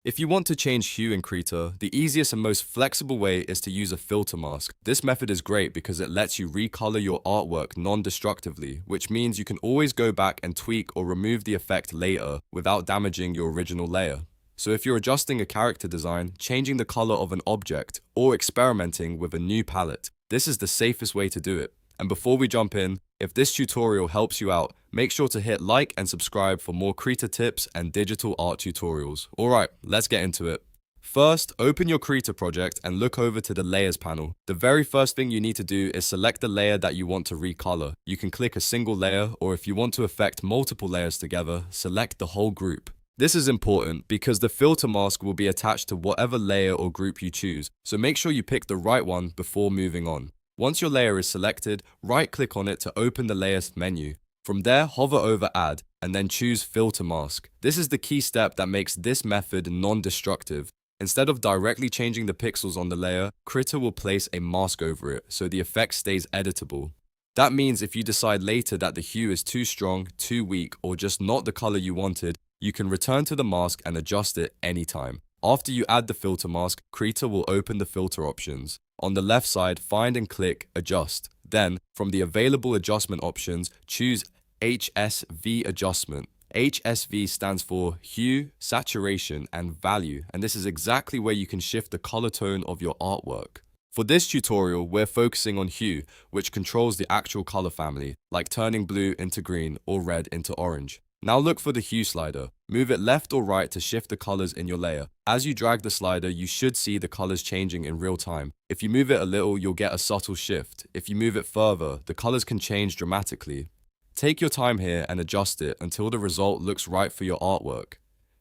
If you want to change hue in Krita, the easiest and most flexible way is to use a filter mask. This method is great because it lets you recolor your artwork non-destructively, which means you can always go back and tweak or remove the effect later without damaging your original layer. So if you're adjusting a character design, changing the color of an object, or experimenting with a new palette, this is the safest way to do it. And before we jump in, if this tutorial helps you out, make sure to hit like and subscribe for more Krita tips and digital art tutorials. Alright, let's get into it. First, open your Krita project and look over to the Layers panel. The very first thing you need to do is select the layer that you want to recolor. You can click a single layer, or if you want to affect multiple layers together, select the whole group. This is important because the filter mask will be attached to whatever layer or group you choose, so make sure you pick the right one before moving on. Once your layer is selected, right-click on it to open the Layers menu. From there, hover over Add, and then choose Filter Mask. This is the key step that makes this method non-destructive. Instead of directly changing the pixels on the layer, Krita will place a mask over it, so the effect stays editable. That means if you decide later that the hue is too strong, too weak, or just not the color you wanted, you can return to the mask and adjust it anytime. After you add the filter mask, Krita will open the filter options. On the left side, find and click Adjust. Then, from the available adjustment options, choose HSV Adjustment. HSV stands for Hue, Saturation, and Value, and this is exactly where you can shift the color tone of your artwork. For this tutorial, we're focusing on Hue, which controls the actual color family, like turning blue into green or red into orange. Now look for the Hue slider. Move it left or right to shift the colors in your layer. As you drag the slider, you should see the colors changing in real time. If you move it a little, you'll get a subtle shift. If you move it further, the colors can change dramatically. Take your time here and adjust it until the result looks right for your artwork.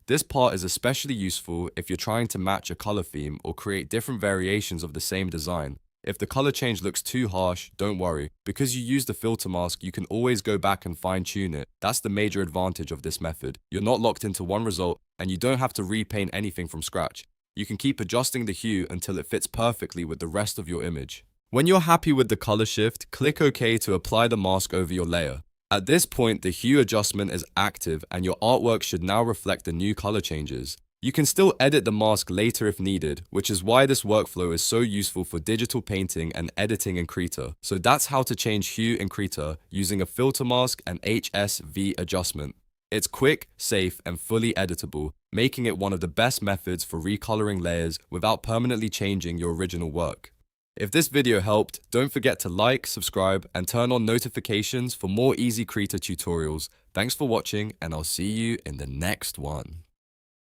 This part is especially useful if you're trying to match a color theme or create different variations of the same design. If the color change looks too harsh, don't worry. Because you use the filter mask, you can always go back and fine-tune it. That's the major advantage of this method. You're not locked into one result, and you don't have to repaint anything from scratch. You can keep adjusting the hue until it fits perfectly with the rest of your image. When you're happy with the color shift, click OK to apply the mask over your layer. At this point, the hue adjustment is active, and your artwork should now reflect the new color changes. You can still edit the mask later if needed, which is why this workflow is so useful for digital painting and editing in Krita. So that's how to change hue in Krita using a filter mask and HSV adjustment. It's quick, safe, and fully editable, making it one of the best methods for recoloring layers without permanently changing your original work. If this video helped, don't forget to like, subscribe, and turn on notifications for more easy Krita tutorials. Thanks for watching, and I'll see you in the next one.